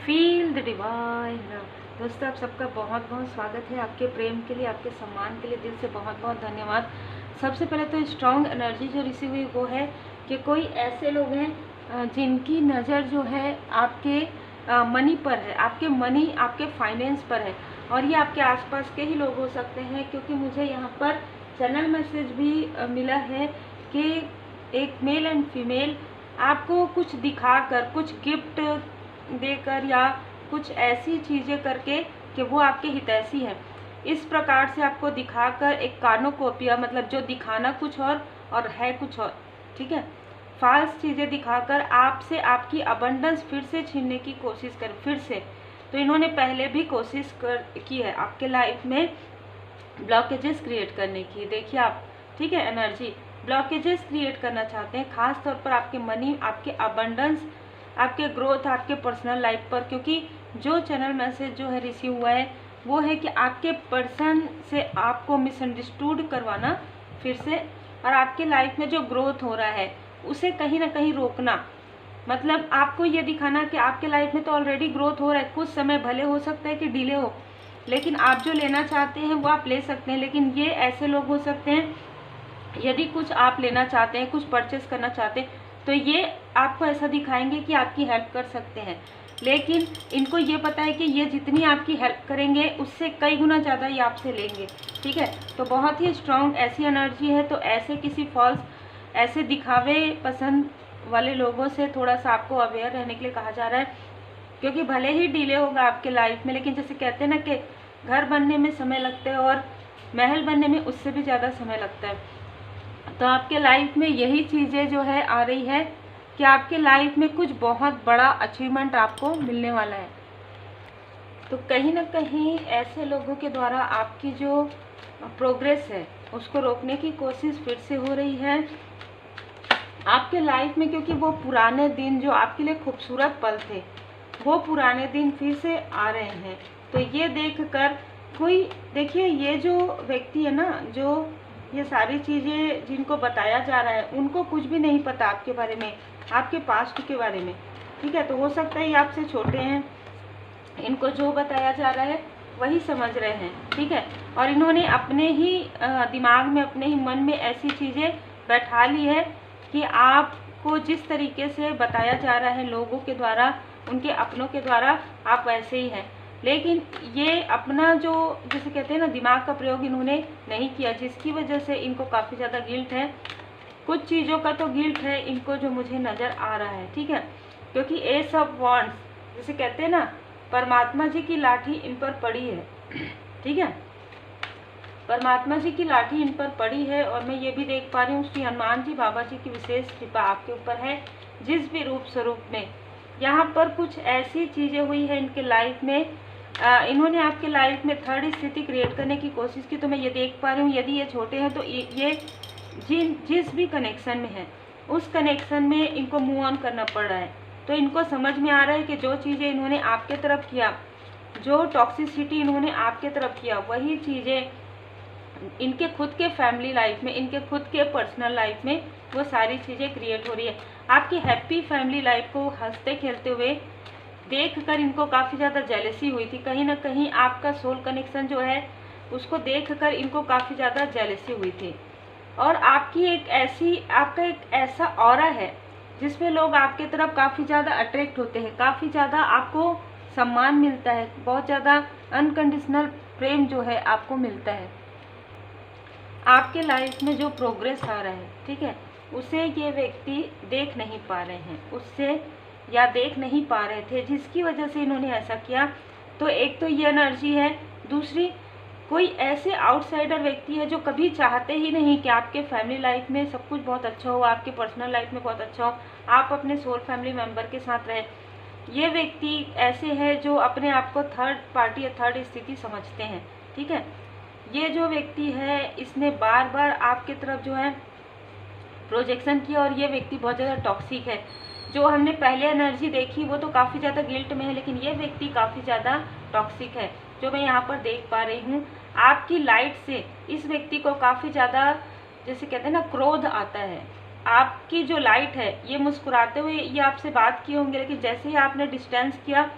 Feel the divine love. दोस्तों, आप सबका बहुत बहुत स्वागत है। आपके प्रेम के लिए, आपके सम्मान के लिए दिल से बहुत बहुत धन्यवाद। सबसे पहले तो स्ट्रॉन्ग एनर्जी जो रिसीव हुई वो है कि कोई ऐसे लोग हैं जिनकी नज़र जो है आपके मनी पर है, आपके मनी, आपके फाइनेंस पर है, और ये आपके आसपास के ही लोग हो सकते हैं, क्योंकि मुझे यहाँ पर चैनल मैसेज भी मिला है कि एक मेल एंड फीमेल आपको कुछ दिखाकर, कुछ गिफ्ट देकर या कुछ ऐसी चीज़ें करके कि वो आपके हितैषी हैं, इस प्रकार से आपको दिखाकर एक कानोकोपिया, मतलब जो दिखाना कुछ और है कुछ और, ठीक है, फाल्स चीज़ें दिखाकर आपसे आपकी अबंडेंस फिर से छीनने की कोशिश कर, फिर से। तो इन्होंने पहले भी कोशिश की है आपके लाइफ में ब्लॉकेजेस क्रिएट करने की। देखिए आप, ठीक है, एनर्जी ब्लॉकेजेस क्रिएट करना चाहते हैं, खास तौर पर आपके मनी, आपके अबंडेंस, आपके ग्रोथ, आपके पर्सनल लाइफ पर। क्योंकि जो चैनल मैसेज जो है रिसीव हुआ है वो है कि आपके पर्सन से आपको मिसअंडरस्टूड करवाना फिर से, और आपके लाइफ में जो ग्रोथ हो रहा है उसे कहीं ना कहीं रोकना। मतलब आपको ये दिखाना कि आपके लाइफ में तो ऑलरेडी ग्रोथ हो रहा है, कुछ समय भले हो सकता है कि डिले हो, लेकिन आप जो लेना चाहते हैं वो आप ले सकते हैं। लेकिन ये ऐसे लोग हो सकते हैं, यदि कुछ आप लेना चाहते हैं, कुछ परचेस करना चाहते हैं, तो ये आपको ऐसा दिखाएंगे कि आपकी हेल्प कर सकते हैं, लेकिन इनको ये पता है कि ये जितनी आपकी हेल्प करेंगे उससे कई गुना ज़्यादा ये आपसे लेंगे, ठीक है। तो बहुत ही स्ट्रॉन्ग ऐसी एनर्जी है। तो ऐसे किसी फॉल्स, ऐसे दिखावे पसंद वाले लोगों से थोड़ा सा आपको अवेयर रहने के लिए कहा जा रहा है, क्योंकि भले ही डिले होगा आपके लाइफ में, लेकिन जैसे कहते हैं ना कि घर बनने में समय लगता है और महल बनने में उससे भी ज़्यादा समय लगता है। तो आपके लाइफ में यही चीज़ें जो है आ रही है कि आपके लाइफ में कुछ बहुत बड़ा अचीवमेंट आपको मिलने वाला है। तो कहीं ना कहीं ऐसे लोगों के द्वारा आपकी जो प्रोग्रेस है उसको रोकने की कोशिश फिर से हो रही है आपके लाइफ में, क्योंकि वो पुराने दिन जो आपके लिए खूबसूरत पल थे वो पुराने दिन फिर से आ रहे हैं। तो ये देखकर कोई, देखिए, ये जो व्यक्ति है ना, जो ये सारी चीज़ें जिनको बताया जा रहा है उनको कुछ भी नहीं पता आपके बारे में, आपके पास्ट के बारे में, ठीक है। तो हो सकता है ये आपसे छोटे हैं, इनको जो बताया जा रहा है वही समझ रहे हैं, ठीक है। और इन्होंने अपने ही दिमाग में, अपने ही मन में ऐसी चीज़ें बैठा ली है कि आपको जिस तरीके से बताया जा रहा है लोगों के द्वारा, उनके अपनों के द्वारा, आप वैसे ही हैं। लेकिन ये अपना जो, जैसे कहते हैं ना, दिमाग का प्रयोग इन्होंने नहीं किया, जिसकी वजह से इनको काफ़ी ज़्यादा गिल्ट है। कुछ चीज़ों का तो गिल्ट है इनको जो मुझे नज़र आ रहा है, ठीक है। क्योंकि एस ऑफ वांड्स, जैसे कहते हैं ना, परमात्मा जी की लाठी इन पर पड़ी है, ठीक है, परमात्मा जी की लाठी इन पर पड़ी है। और मैं ये भी देख पा रही हूँ श्री हनुमान जी बाबा जी की विशेष कृपा आपके ऊपर है, जिस भी रूप स्वरूप में। यहाँ पर कुछ ऐसी चीज़ें हुई है इनके लाइफ में, इन्होंने आपके लाइफ में थर्ड स्थिति क्रिएट करने की कोशिश की। तो मैं ये देख पा रही हूँ, यदि ये छोटे हैं तो ये जिस भी कनेक्शन में है उस कनेक्शन में इनको मूव ऑन करना पड़ रहा है। तो इनको समझ में आ रहा है कि जो चीज़ें इन्होंने आपके तरफ किया, जो टॉक्सिसिटी इन्होंने आपके तरफ किया, वही चीज़ें इनके खुद के फैमिली लाइफ में, इनके खुद के पर्सनल लाइफ में वो सारी चीज़ें क्रिएट हो रही है। आपकी हैप्पी फैमिली लाइफ को हंसते खेलते हुए देखकर इनको काफ़ी ज़्यादा जेलसी हुई थी। कहीं ना कहीं आपका सोल कनेक्शन जो है उसको देखकर इनको काफ़ी ज़्यादा जेलसी हुई थी। और आपकी एक ऐसी, आपका एक ऐसा ऑरा है जिसमें लोग आपके तरफ काफ़ी ज़्यादा अट्रैक्ट होते हैं, काफ़ी ज़्यादा आपको सम्मान मिलता है, बहुत ज़्यादा अनकंडीशनल प्रेम जो है आपको मिलता है। आपके लाइफ में जो प्रोग्रेस आ रहा है, ठीक है, उसे ये व्यक्ति देख नहीं पा रहे हैं, उससे या देख नहीं पा रहे थे, जिसकी वजह से इन्होंने ऐसा किया। तो एक तो ये एनर्जी है। दूसरी, कोई ऐसे आउटसाइडर व्यक्ति है जो कभी चाहते ही नहीं कि आपके फैमिली लाइफ में सब कुछ बहुत अच्छा हो, आपके पर्सनल लाइफ में बहुत अच्छा हो, आप अपने सोल फैमिली मेम्बर के साथ रहें। ये व्यक्ति ऐसे हैं जो अपने आप को थर्ड पार्टी या थर्ड स्थिति समझते हैं, ठीक है। ये जो व्यक्ति है इसने बार बार आपके तरफ जो है प्रोजेक्शन किया, और ये व्यक्ति बहुत ज़्यादा टॉक्सिक है। जो हमने पहले एनर्जी देखी वो तो काफ़ी ज़्यादा गिल्ट में है, लेकिन ये व्यक्ति काफ़ी ज़्यादा टॉक्सिक है जो मैं यहाँ पर देख पा रही हूँ। आपकी लाइट से इस व्यक्ति को काफ़ी ज़्यादा, जैसे कहते हैं ना, क्रोध आता है। आपकी जो लाइट है, ये मुस्कुराते हुए ये आपसे बात किए होंगे, लेकिन जैसे ही आपने डिस्टेंस किया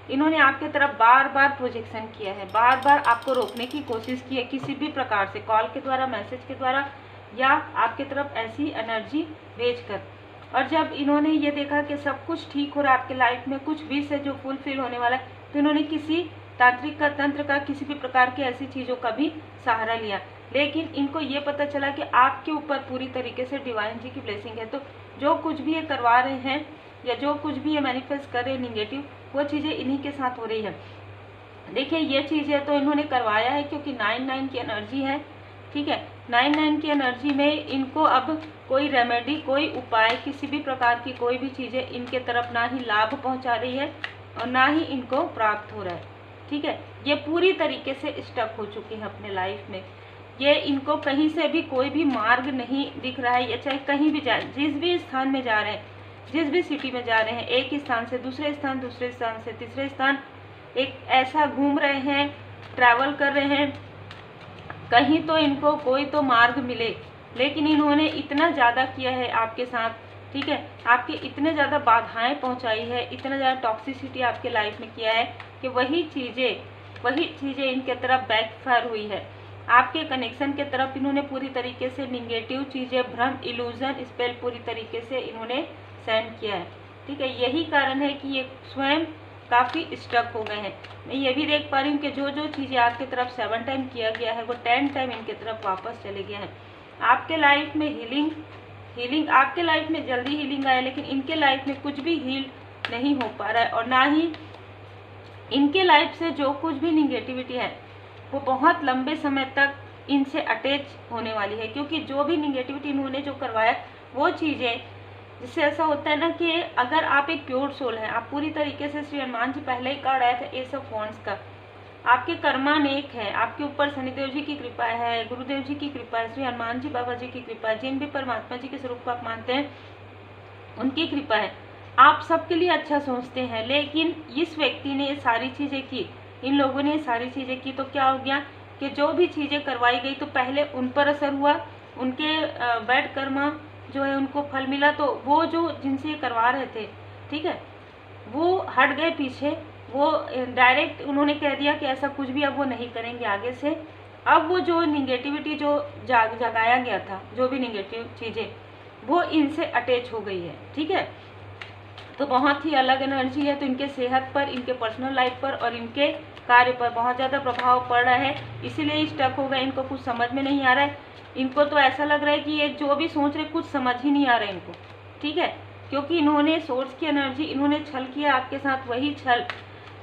इन्होंने आपके तरफ बार बार प्रोजेक्शन किया है, बार बार आपको रोकने की कोशिश की है, किसी भी प्रकार से, कॉल के द्वारा, मैसेज के द्वारा, या आपके तरफ ऐसी एनर्जी भेजकर। और जब इन्होंने ये देखा कि सब कुछ ठीक हो रहा है आपके लाइफ में, कुछ विश है जो फुलफिल होने वाला है, तो इन्होंने किसी तांत्रिक का, तंत्र का, किसी भी प्रकार की ऐसी चीज़ों का भी सहारा लिया। लेकिन इनको ये पता चला कि आपके ऊपर पूरी तरीके से डिवाइन जी की ब्लेसिंग है। तो जो कुछ भी ये करवा रहे हैं या जो कुछ भी ये मैनिफेस्ट कर रहे हैं निगेटिव, वो चीज़ें इन्हीं के साथ हो रही है। देखिए ये चीज़ें तो इन्होंने करवाया है क्योंकि 9-9 की एनर्जी है, ठीक है। 9-9 की एनर्जी में इनको अब कोई रेमेडी, कोई उपाय, किसी भी प्रकार की कोई भी चीज़ें इनके तरफ ना ही लाभ पहुंचा रही है और ना ही इनको प्राप्त हो रहा है, ठीक है। ये पूरी तरीके से स्टक हो चुके हैं अपने लाइफ में। ये इनको कहीं से भी कोई भी मार्ग नहीं दिख रहा है। ये चाहे कहीं भी जाए, जिस भी स्थान में जा रहे हैं, जिस भी सिटी में जा रहे हैं, एक स्थान से दूसरे स्थान, दूसरे स्थान से तीसरे स्थान, एक ऐसा घूम रहे हैं, ट्रैवल कर रहे हैं, कहीं तो इनको कोई तो मार्ग मिले। लेकिन इन्होंने इतना ज़्यादा किया है आपके साथ, ठीक है, आपके इतने ज़्यादा बाधाएं पहुंचाई है, इतना ज़्यादा टॉक्सिसिटी आपके लाइफ में किया है कि वही चीज़ें इनके तरफ बैकफायर हुई है। आपके कनेक्शन के तरफ इन्होंने पूरी तरीके से निगेटिव चीज़ें, भ्रम, इल्यूजन, स्पेल पूरी तरीके से इन्होंने सेंड किया है, ठीक है। यही कारण है कि ये स्वयं काफ़ी स्ट्रक हो गए हैं। मैं ये भी देख पा रही हूँ कि जो जो चीज़ें आपकी तरफ 7 टाइम किया गया है वो 10 टाइम इनके तरफ वापस चले गए हैं। आपके लाइफ में हीलिंग आपके लाइफ में जल्दी हीलिंग आया, लेकिन इनके लाइफ में कुछ भी हील नहीं हो पा रहा है। और ना ही इनके लाइफ से जो कुछ भी निगेटिविटी है वो बहुत लंबे समय तक इनसे अटैच होने वाली है, क्योंकि जो भी निगेटिविटी इन्होंने जो करवाया वो चीज़ें, जिससे ऐसा होता है ना कि अगर आप एक प्योर सोल हैं, आप पूरी तरीके से, श्री हनुमान जी पहले ही कार्ड आया था एस ऑफ वॉन्ड्स का, आपके कर्मा नेक है, आपके ऊपर शनिदेव जी की कृपा है, गुरुदेव जी की कृपा है, श्री हनुमान जी बाबा जी की कृपा है, जिन भी परमात्मा जी के स्वरूप को आप मानते हैं उनकी कृपा है। आप सबके लिए अच्छा सोचते हैं, लेकिन इस व्यक्ति ने ये सारी चीज़ें की, इन लोगों ने ये सारी चीज़ें की, तो क्या हो गया कि जो भी चीज़ें करवाई गई तो पहले उन पर असर हुआ, उनके बैड कर्मा जो है उनको फल मिला, तो वो जो जिनसे ये करवा रहे थे, ठीक है, वो हट गए पीछे, वो डायरेक्ट उन्होंने कह दिया कि ऐसा कुछ भी अब वो नहीं करेंगे आगे से। अब वो जो निगेटिविटी जो जगाया गया था, जो भी निगेटिव चीज़ें, वो इनसे अटैच हो गई है, ठीक है। तो बहुत ही अलग एनर्जी है, तो इनके सेहत पर, इनके पर्सनल लाइफ पर और इनके कार्य पर बहुत ज़्यादा प्रभाव पड़ रहा है, इसीलिए स्टक हो गए। इनको कुछ समझ में नहीं आ रहा है, इनको तो ऐसा लग रहा है कि ये जो भी सोच रहे कुछ समझ ही नहीं आ रहा है इनको, ठीक है, क्योंकि इन्होंने सोर्स की एनर्जी, इन्होंने छल किया आपके साथ, वही छल,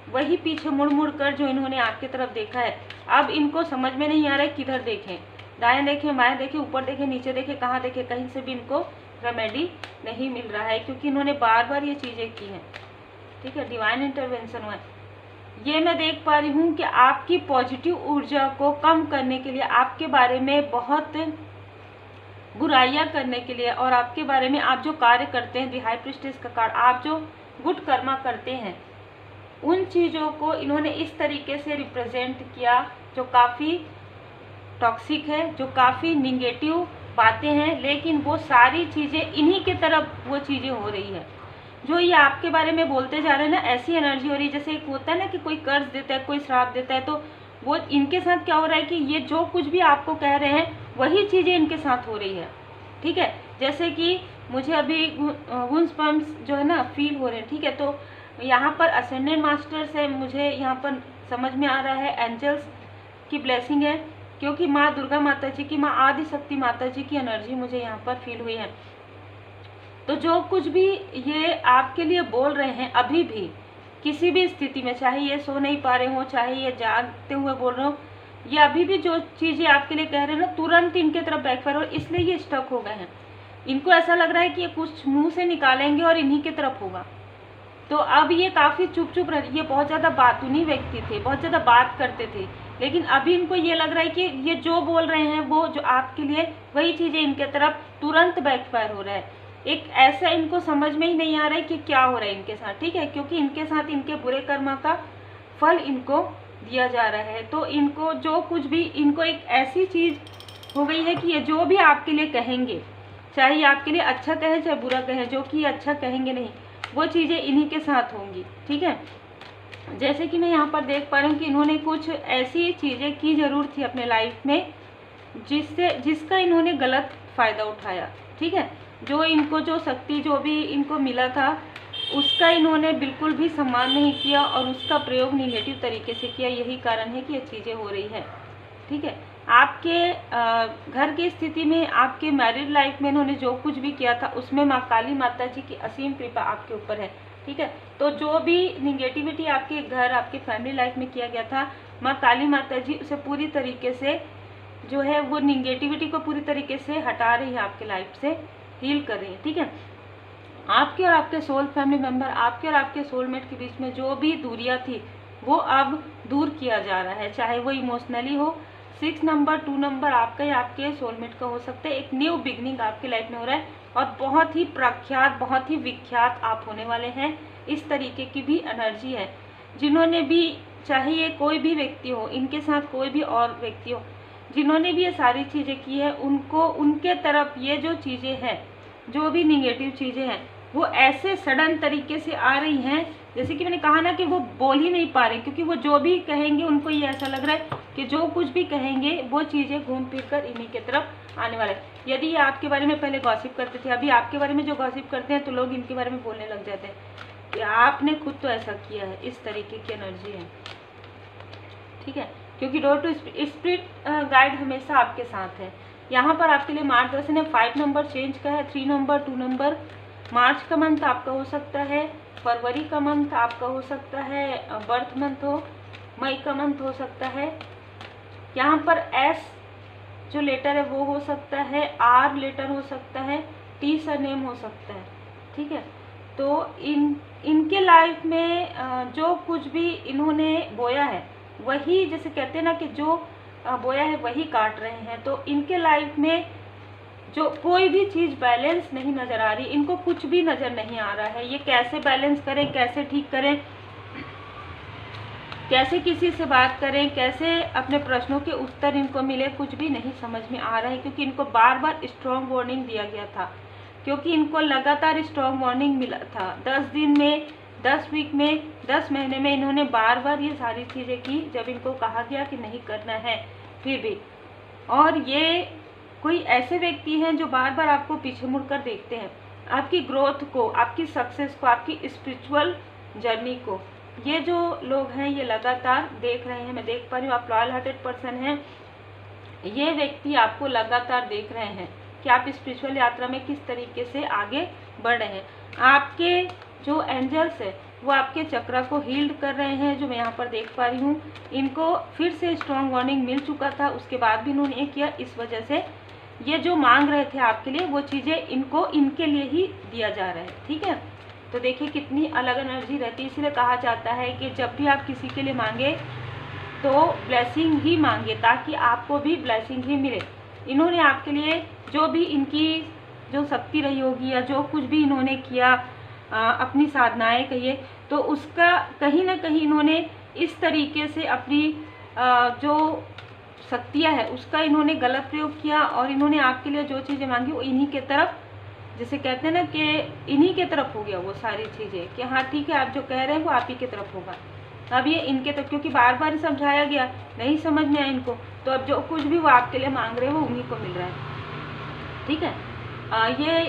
वही पीछे मुड़ मुड़ कर जो इन्होंने आपके तरफ देखा है, अब इनको समझ में नहीं आ रहा है किधर देखें, दाएं देखें, बाएं देखें, ऊपर देखें, नीचे देखें, कहाँ देखें, कहीं से भी इनको रेमेडी नहीं मिल रहा है, क्योंकि इन्होंने बार बार ये चीज़ें की हैं, ठीक है। डिवाइन इंटरवेंशन हुआ है। ये मैं देख पा रही हूँ कि आपकी पॉजिटिव ऊर्जा को कम करने के लिए, आपके बारे में बहुत बुराइयां करने के लिए, और आपके बारे में आप जो कार्य करते हैं, दी हाई प्रीस्टेस का कार्ड, आप जो गुड कर्मा करते हैं, उन चीज़ों को इन्होंने इस तरीके से रिप्रेजेंट किया जो काफ़ी टॉक्सिक है, जो काफ़ी निगेटिव बातें हैं, लेकिन वो सारी चीज़ें इन्हीं के तरफ वो चीज़ें हो रही है। जो ये आपके बारे में बोलते जा रहे हैं ना, ऐसी एनर्जी हो रही है जैसे एक होता है ना कि कोई कर्ज देता है, कोई श्राप देता है, तो वो इनके साथ क्या हो रहा है कि ये जो कुछ भी आपको कह रहे हैं वही चीज़ें इनके साथ हो रही है, ठीक है। जैसे कि मुझे अभी गूज़बम्प्स जो है ना फील हो रहे हैं, ठीक है। तो यहाँ पर असेंडेंट मास्टर्स है, मुझे यहाँ पर समझ में आ रहा है एंजल्स की ब्लेसिंग है, क्योंकि माँ दुर्गा माता जी की, माँ आदि शक्ति माता जी की एनर्जी मुझे यहाँ पर फील हुई है। तो जो कुछ भी ये आपके लिए बोल रहे हैं अभी भी, किसी भी स्थिति में, चाहे ये सो नहीं पा रहे हो, चाहे ये जागते हुए बोल रहे हो, ये अभी भी जो चीज़ें आपके लिए कह रहे हैं ना, तुरंत इनके तरफ बैकफायर हो, इसलिए ये स्टक हो गए हैं। इनको ऐसा लग रहा है कि ये कुछ मुंह से निकालेंगे और इन्हीं की तरफ होगा। तो अब ये काफ़ी चुप रह, ये बहुत ज़्यादा बातूनी व्यक्ति थे, बहुत ज़्यादा बात करते थे, लेकिन अभी इनको ये लग रहा है कि ये जो बोल रहे हैं वो जो आपके लिए, वही चीज़ें इनके तरफ तुरंत बैकफायर हो रहा है। एक ऐसा इनको समझ में ही नहीं आ रहा है कि क्या हो रहा है इनके साथ, ठीक है, क्योंकि इनके साथ इनके बुरे कर्मा का फल इनको दिया जा रहा है। तो इनको जो कुछ भी, इनको एक ऐसी चीज़ हो गई है कि ये जो भी आपके लिए कहेंगे, चाहे आपके लिए अच्छा कहें चाहे बुरा कहें, जो कि अच्छा कहेंगे नहीं, वो चीज़ें इन्हीं के साथ होंगी, ठीक है। जैसे कि मैं यहाँ पर देख पा रही हूँ कि इन्होंने कुछ ऐसी चीज़ें की ज़रूर थी अपने लाइफ में जिसका इन्होंने गलत फ़ायदा उठाया। ठीक है, जो इनको जो शक्ति जो भी इनको मिला था उसका इन्होंने बिल्कुल भी सम्मान नहीं किया और उसका प्रयोग निगेटिव तरीके से किया। यही कारण है कि ये चीज़ें हो रही है। ठीक है, आपके घर की स्थिति में, आपके मैरिड लाइफ में इन्होंने जो कुछ भी किया था उसमें माँ काली माता जी की असीम कृपा आपके ऊपर है। ठीक है, तो जो भी निगेटिविटी आपके घर, आपके फैमिली लाइफ में किया गया था, माँ काली माता जी उसे पूरी तरीके से जो है वो निगेटिविटी को पूरी तरीके से हटा रही है, आपके लाइफ से हील कर रही है। ठीक है, आपके और आपके सोल फैमिली मेंबर, आपके और आपके सोलमेट के बीच में जो भी दूरियां थी वो अब दूर किया जा रहा है, चाहे वो इमोशनली हो। 6 नंबर, 2 नंबर आपका या आपके सोलमेट का हो सकता है। एक न्यू बिगनिंग आपके लाइफ में हो रहा है और बहुत ही प्रख्यात, बहुत ही विख्यात आप होने वाले हैं। इस तरीके की भी एनर्जी है। जिन्होंने भी, चाहे ये कोई भी व्यक्ति हो, इनके साथ कोई भी और व्यक्ति हो, जिन्होंने भी ये सारी चीज़ें की है, उनको उनके तरफ ये जो चीज़ें हैं, जो भी निगेटिव चीज़ें हैं, वो ऐसे सडन तरीके से आ रही हैं, जैसे कि मैंने कहा ना कि वो बोल ही नहीं पा रहे, क्योंकि वो जो भी कहेंगे उनको ये ऐसा लग रहा है कि जो कुछ भी कहेंगे वो चीज़ें घूम फिर कर इन्हीं के तरफ आने वाला है। यदि ये आपके बारे में पहले गॉसिप करते थे, अभी आपके बारे में जो गॉसिप करते हैं तो लोग इनके बारे में बोलने लग जाते हैं कि आपने खुद तो ऐसा किया है। इस तरीके की एनर्जी है। ठीक है, क्योंकि डोर टू स्पिरिट गाइड हमेशा आपके साथ है। यहाँ पर आपके लिए मार्गदर्शन है। 5 नंबर चेंज का है, 3 नंबर, 2 नंबर। मार्च का मंथ आपका हो सकता है, फरवरी का मंथ आपका हो सकता है, बर्थ मंथ हो, मई का मंथ हो सकता है। यहाँ पर एस जो लेटर है वो हो सकता है, आर लेटर हो सकता है, टी सरनेम हो सकता है। ठीक है, तो इनके लाइफ में जो कुछ भी इन्होंने बोया है वही, जैसे कहते हैं ना कि जो बोया है वही काट रहे हैं। तो इनके लाइफ में जो कोई भी चीज़ बैलेंस नहीं नज़र आ रही, इनको कुछ भी नज़र नहीं आ रहा है। ये कैसे बैलेंस करें, कैसे ठीक करें, कैसे किसी से बात करें, कैसे अपने प्रश्नों के उत्तर इनको मिले, कुछ भी नहीं समझ में आ रहा है। क्योंकि इनको बार बार स्ट्रॉन्ग वार्निंग दिया गया था, क्योंकि इनको लगातार स्ट्रॉन्ग वार्निंग मिला था। 10 दिन में, 10 वीक में, 10 महीने में इन्होंने बार बार ये सारी चीज़ें की जब इनको कहा गया कि नहीं करना है, फिर भी। और ये कोई ऐसे व्यक्ति हैं जो बार बार आपको पीछे मुड़कर देखते हैं, आपकी ग्रोथ को, आपकी सक्सेस को, आपकी स्पिरिचुअल जर्नी को। ये जो लोग हैं ये लगातार देख रहे हैं। मैं देख पा रही हूँ आप लॉयल हार्टेड पर्सन हैं। ये व्यक्ति आपको लगातार देख रहे हैं कि आप स्पिरिचुअल यात्रा में किस तरीके से आगे बढ़ रहे हैं। आपके जो एंजल्स है वो आपके चक्रा को हील्ड कर रहे हैं, जो मैं यहाँ पर देख पा रही हूँ। इनको फिर से स्ट्रॉन्ग वार्निंग मिल चुका था, उसके बाद भी इन्होंने ये किया। इस वजह से ये जो मांग रहे थे आपके लिए वो चीज़ें इनको इनके लिए ही दिया जा रहा है। ठीक है, तो देखिए कितनी अलग एनर्जी रहती है। इसलिए कहा जाता है कि जब भी आप किसी के लिए मांगे तो ब्लेसिंग ही मांगे, ताकि आपको भी ब्लेसिंग ही मिले। इन्होंने आपके लिए जो भी इनकी जो शक्ति रही होगी या जो कुछ भी इन्होंने किया, अपनी साधनाएं कहिए, तो उसका कहीं ना कहीं इन्होंने इस तरीके से अपनी जो शक्तियाँ है उसका इन्होंने गलत प्रयोग किया। और इन्होंने आपके लिए जो चीज़ें मांगी वो इन्हीं के तरफ, जैसे कहते हैं ना कि इन्हीं के तरफ हो गया वो सारी चीज़ें, कि हाँ ठीक है आप जो कह रहे हैं वो आप ही के तरफ होगा। अब ये इनके तरफ, क्योंकि बार बार समझाया गया, नहीं समझ में आया इनको, तो अब जो कुछ भी वो आपके लिए मांग रहे हैं वो उन्हीं को मिल रहा है। ठीक है, ये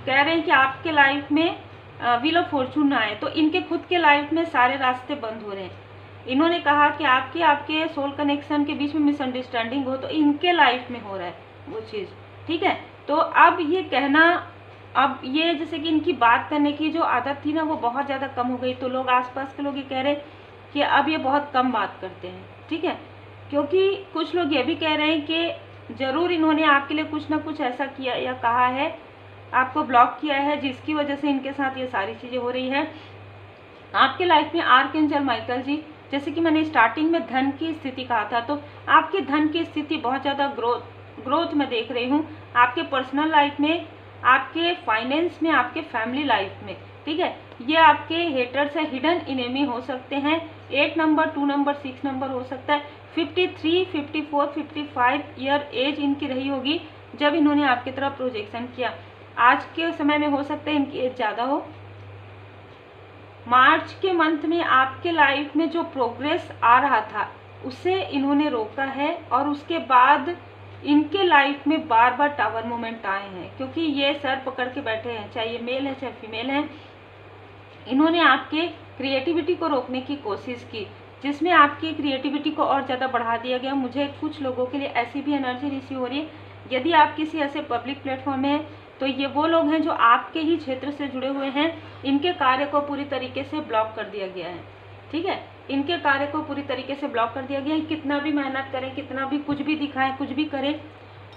कह रहे हैं कि आपके लाइफ में व्हील ऑफ फॉर्चून ना आए, तो इनके खुद के लाइफ में सारे रास्ते बंद हो रहे हैं। इन्होंने कहा कि आपके सोल कनेक्शन के बीच में मिसअंडरस्टैंडिंग हो, तो इनके लाइफ में हो रहा है वो चीज़। ठीक है, तो अब ये कहना, अब ये जैसे कि इनकी बात करने की जो आदत थी ना वो बहुत ज़्यादा कम हो गई, तो लोग आसपास के लोग ये कह रहे हैं कि अब ये बहुत कम बात करते हैं। ठीक है, क्योंकि कुछ लोग ये भी कह रहे हैं कि ज़रूर इन्होंने आपके लिए कुछ ना कुछ ऐसा किया या कहा है, आपको ब्लॉक किया है, जिसकी वजह से इनके साथ ये सारी चीज़ें हो रही हैं। आपके लाइफ में आर्कएंजल माइकल जी, जैसे कि मैंने स्टार्टिंग में धन की स्थिति कहा था, तो आपकी धन की स्थिति बहुत ज़्यादा ग्रोथ में देख रही हूँ, आपके पर्सनल लाइफ में, आपके फाइनेंस में, आपके फैमिली लाइफ में। ठीक है, ये आपके हेटर्स है, हिडन इनेमी हो सकते हैं। 8 नंबर, 2 नंबर, 6 नंबर हो सकता है। 53, 54, 55 ईयर एज इनकी रही होगी जब इन्होंने आपकी तरफ प्रोजेक्शन किया। आज के समय में हो सकता है इनकी एज ज़्यादा हो, मार्च के मंथ में आपके लाइफ में जो प्रोग्रेस आ रहा था उसे इन्होंने रोका है, और उसके बाद इनके लाइफ में बार बार टावर मोमेंट आए हैं, क्योंकि ये सर पकड़ के बैठे हैं, चाहे ये मेल है चाहे फीमेल है। इन्होंने आपके क्रिएटिविटी को रोकने की कोशिश की, जिसमें आपकी क्रिएटिविटी को और ज़्यादा बढ़ा दिया गया। मुझे कुछ लोगों के लिए ऐसी भी एनर्जी रिसीव हो रही है। यदि आप किसी ऐसे पब्लिक प्लेटफॉर्म में हैं तो ये वो लोग हैं जो आपके ही क्षेत्र से जुड़े हुए हैं। इनके कार्य को पूरी तरीके से ब्लॉक कर दिया गया है, ठीक है। इनके कार्य को पूरी तरीके से ब्लॉक कर दिया गया है। कितना भी मेहनत करें, कितना भी कुछ भी दिखाएं, कुछ भी करें,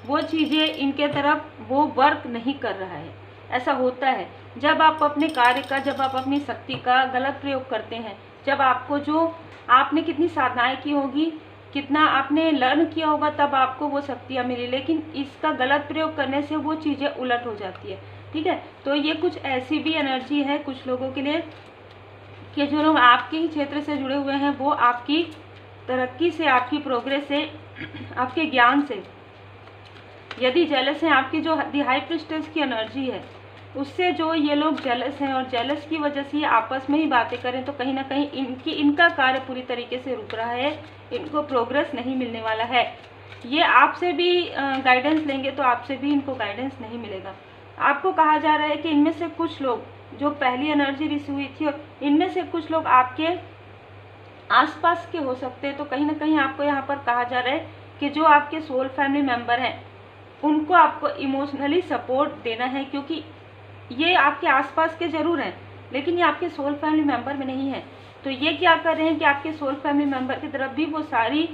वो चीज़ें इनके तरफ वो वर्क नहीं कर रहा है। ऐसा होता है जब आप अपने कार्य का, जब आप अपनी शक्ति का गलत प्रयोग करते हैं, जब आपको जो आपने कितनी साधनाएं की होगी, कितना आपने लर्न किया होगा, तब आपको वो शक्तियाँ मिली। लेकिन इसका गलत प्रयोग करने से वो चीज़ें उलट हो जाती है, ठीक है। तो ये कुछ ऐसी भी एनर्जी है कुछ लोगों के लिए कि जो लोग आपके ही क्षेत्र से जुड़े हुए हैं, वो आपकी तरक्की से, आपकी प्रोग्रेस से, आपके ज्ञान से यदि जेलस हैं, आपकी जो दी हाई प्रिस्टेस की एनर्जी है उससे जो ये लोग जेलस हैं, और जेलस की वजह से ये आपस में ही बातें करें, तो कहीं ना कहीं इनका कार्य पूरी तरीके से रुक रहा है। इनको प्रोग्रेस नहीं मिलने वाला है। ये आपसे भी गाइडेंस लेंगे तो आपसे भी इनको गाइडेंस नहीं मिलेगा। आपको कहा जा रहा है कि इनमें से कुछ लोग जो पहली एनर्जी रिसीव हुई थी, और इनमें से कुछ लोग आपके आसपास के हो सकते हैं। तो कहीं ना कहीं आपको यहाँ पर कहा जा रहा है कि जो आपके सोल फैमिली मेम्बर हैं उनको आपको इमोशनली सपोर्ट देना है, क्योंकि ये आपके आसपास के जरूर हैं लेकिन ये आपके सोल फैमिली मेम्बर में नहीं है। तो ये क्या कर रहे हैं कि आपके सोल फैमिली मेम्बर की तरफ भी वो सारी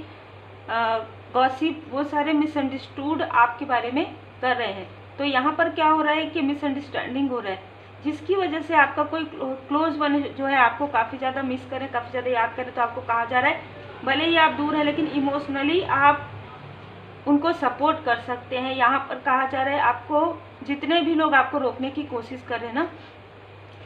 गॉसिप, वो सारे मिसअंडरस्टूड आपके बारे में कर रहे हैं। तो यहाँ पर क्या हो रहा है कि मिसअंडरस्टैंडिंग हो रहा है, जिसकी वजह से आपका कोई क्लोज वन जो है आपको काफ़ी ज़्यादा मिस करें, काफ़ी ज़्यादा याद करें। तो आपको कहा जा रहा है भले ही आप दूर हैं लेकिन इमोशनली आप उनको सपोर्ट कर सकते हैं। यहाँ पर कहा जा रहा है आपको जितने भी लोग आपको रोकने की कोशिश कर रहे हैं ना,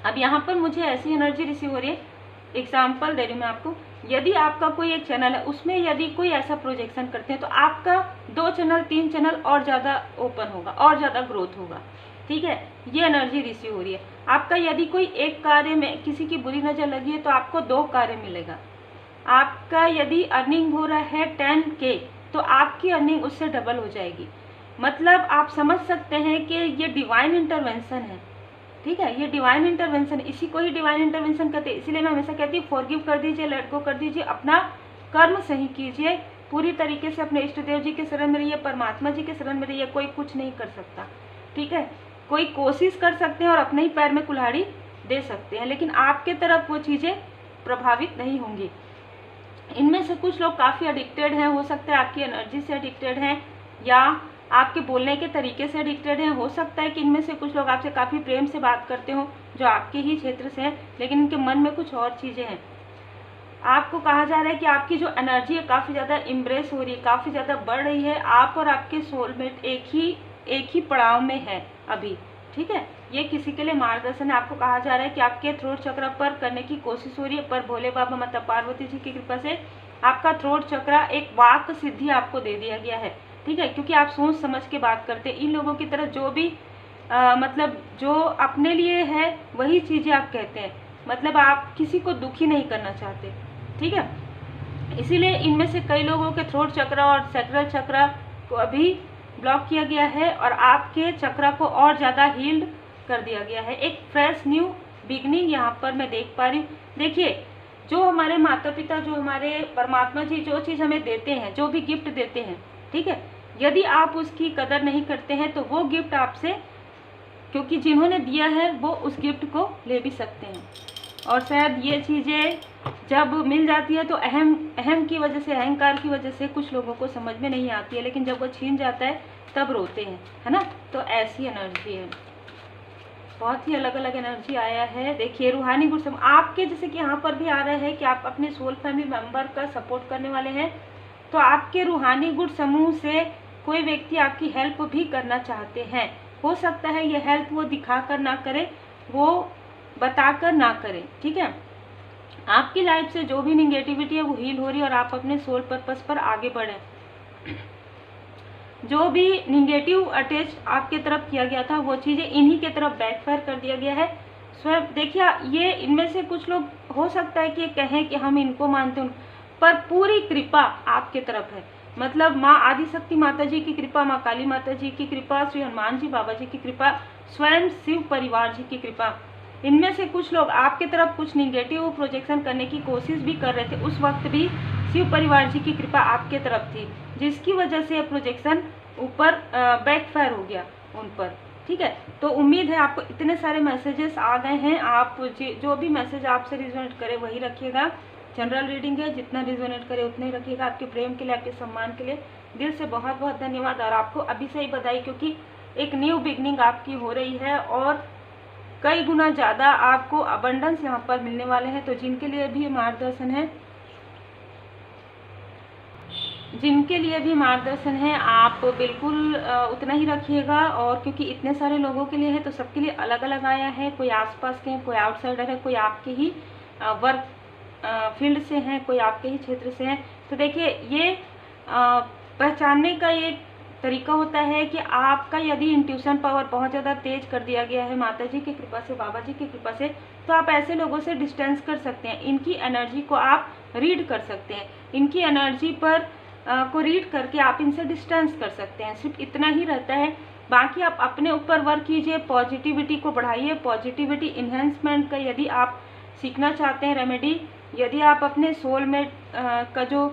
अब यहाँ पर मुझे ऐसी एनर्जी रिसीव हो रही है। एग्जाम्पल दे रही हूँ मैं आपको। यदि आपका कोई एक चैनल है, उसमें यदि कोई ऐसा प्रोजेक्शन करते हैं तो आपका 2 चैनल 3 चैनल और ज़्यादा ओपन होगा, और ज़्यादा ग्रोथ होगा, ठीक है। ये एनर्जी रिसीव हो रही है। आपका यदि कोई एक कार्य में किसी की बुरी नज़र लगी है तो आपको 2 कार्य मिलेगा। आपका यदि अर्निंग हो रहा है 10K तो आपकी अर्निंग उससे डबल हो जाएगी। मतलब आप समझ सकते हैं कि ये डिवाइन इंटरवेंशन है, ठीक है। ये डिवाइन इंटरवेंशन, इसी को ही डिवाइन इंटरवेंशन कहते हैं। इसीलिए मैं हमेशा कहती हूँ फॉरगिव कर दीजिए, लेट गो कर दीजिए, अपना कर्म सही कीजिए, पूरी तरीके से अपने इष्ट देव जी के शरण में रहिए, परमात्मा जी के शरण में रहिए। कोई कुछ नहीं कर सकता, ठीक है। कोई कोशिश कर सकते हैं और अपने ही पैर में कुल्हाड़ी दे सकते हैं, लेकिन आपके तरफ वो चीज़ें प्रभावित नहीं होंगी। इनमें से कुछ लोग काफ़ी एडिक्टेड हैं, हो सकता है आपकी एनर्जी से एडिक्टेड हैं या आपके बोलने के तरीके से एडिक्टेड हैं। हो सकता है कि इनमें से कुछ लोग आपसे काफ़ी प्रेम से बात करते हो जो आपके ही क्षेत्र से हैं, लेकिन इनके मन में कुछ और चीज़ें हैं। आपको कहा जा रहा है कि आपकी जो एनर्जी है काफ़ी ज़्यादा इम्ब्रेस हो रही है, काफ़ी ज़्यादा बढ़ रही है। आप और आपके सोलमेट एक ही पड़ाव में है अभी, ठीक है। ये किसी के लिए मार्गदर्शन है। आपको कहा जा रहा है कि आपके थ्रोट चक्र पर करने की कोशिश हो रही है, पर भोले बाबा माता पार्वती जी की कृपा से आपका थ्रोट चक्र एक वाक सिद्धि आपको दे दिया गया है, ठीक है। क्योंकि आप सोच समझ के बात करते हैं। इन लोगों की तरह जो भी मतलब जो अपने लिए है वही चीज़ें आप कहते हैं। मतलब आप किसी को दुखी नहीं करना चाहते, ठीक है। इसीलिए इनमें से कई लोगों के थ्रोट चक्र और सैक्रल चक्र को अभी ब्लॉक किया गया है और आपके चक्र को और ज़्यादा हील्ड कर दिया गया है। एक फ्रेश न्यू बिगनिंग यहाँ पर मैं देख पा रही हूँ। देखिए, जो हमारे माता पिता, जो हमारे परमात्मा जी जो चीज़ हमें देते हैं, जो भी गिफ्ट देते हैं, ठीक है, यदि आप उसकी कदर नहीं करते हैं तो वो गिफ्ट आपसे, क्योंकि जिन्होंने दिया है वो उस गिफ्ट को ले भी सकते हैं। और शायद ये चीज़ें जब मिल जाती है तो अहम की वजह से, अहंकार की वजह से कुछ लोगों को समझ में नहीं आती है, लेकिन जब वो छीन जाता है तब रोते हैं, है ना। तो ऐसी एनर्जी है, बहुत ही अलग अलग एनर्जी आया है। देखिए, रूहानी गुण समूह आपके, जैसे कि यहाँ पर भी आ रहा है कि आप अपने सोल फैमिली मेंबर का सपोर्ट करने वाले हैं, तो आपके रूहानी गुण समूह से कोई व्यक्ति आपकी हेल्प भी करना चाहते हैं। हो सकता है ये हेल्प वो दिखाकर ना करे, वो बताकर ना करें, ठीक है। आपकी लाइफ से जो भी निगेटिविटी है वो हील हो रही है और आप अपने सोल पर्पस पर आगे बढ़ें। जो भी निगेटिव अटैच आपके तरफ किया गया था वो चीज़ें इन्हीं के तरफ बैकफायर कर दिया गया है। स्वयं देखिए, ये इनमें से कुछ लोग हो सकता है कि कहें कि हम इनको मानते हैं, पर पूरी कृपा आपके तरफ है। मतलब माँ आदिशक्ति माता जी की कृपा, माँ काली माता जी की कृपा, श्री हनुमान जी बाबा जी की कृपा, स्वयं शिव परिवार जी की कृपा। इनमें से कुछ लोग आपके तरफ कुछ निगेटिव प्रोजेक्शन करने की कोशिश भी कर रहे थे, उस वक्त भी शिव परिवार जी की कृपा आपके तरफ थी, जिसकी वजह से प्रोजेक्शन ऊपर बैकफायर हो गया उन पर। ठीक है, तो उम्मीद है आपको इतने सारे मैसेजेस आ गए हैं। आप जो भी मैसेज आपसे रिजोनेट करे वही रखिएगा। जनरल रीडिंग है, जितना रिजोनेट करे उतना ही रखिएगा। आपके प्रेम के लिए, आपके सम्मान के लिए दिल से बहुत बहुत धन्यवाद। और आपको अभी से ही बधाई, क्योंकि एक न्यू बिगनिंग आपकी हो रही है और कई गुना ज़्यादा आपको अबंडेंस यहाँ पर मिलने वाले हैं। तो जिनके लिए भी मार्गदर्शन है, आप बिल्कुल उतना ही रखिएगा। और क्योंकि इतने सारे लोगों के लिए है तो सबके लिए अलग अलग आया है। कोई आसपास के हैं, कोई आउटसाइडर है, कोई आपके ही वर्क फील्ड से हैं, कोई आपके ही क्षेत्र से हैं। तो देखिए, ये पहचानने का एक तरीका होता है कि आपका यदि इंट्यूशन पावर बहुत ज़्यादा तेज कर दिया गया है माता जी की कृपा से, बाबा जी की कृपा से, तो आप ऐसे लोगों से डिस्टेंस कर सकते हैं। इनकी एनर्जी को आप रीड कर सकते हैं, इनकी एनर्जी पर को रीड करके आप इनसे डिस्टेंस कर सकते हैं। सिर्फ इतना ही रहता है। बाकी आप अपने ऊपर वर्क कीजिए, पॉजिटिविटी को बढ़ाइए। पॉजिटिविटी इन्हेंसमेंट का यदि आप सीखना चाहते हैं रेमेडी, यदि आप अपने सोलमेट का जो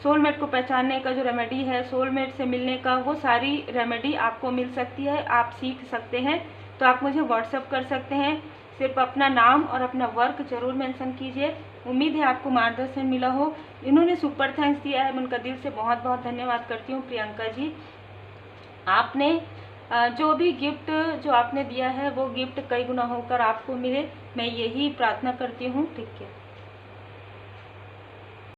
सोलमेट को पहचानने का जो रेमेडी है, सोलमेट से मिलने का, वो सारी रेमेडी आपको मिल सकती है, आप सीख सकते हैं। तो आप मुझे व्हाट्सअप कर सकते हैं। सिर्फ अपना नाम और अपना वर्क जरूर मेंशन कीजिए। उम्मीद है आपको मार्गदर्शन मिला हो। इन्होंने सुपर थैंक्स दिया है, मैं उनका दिल से बहुत बहुत धन्यवाद करती हूँ। प्रियंका जी, आपने जो भी गिफ्ट जो आपने दिया है वो गिफ्ट कई गुना होकर आपको मिले, मैं यही प्रार्थना करती हूँ। ठीक है।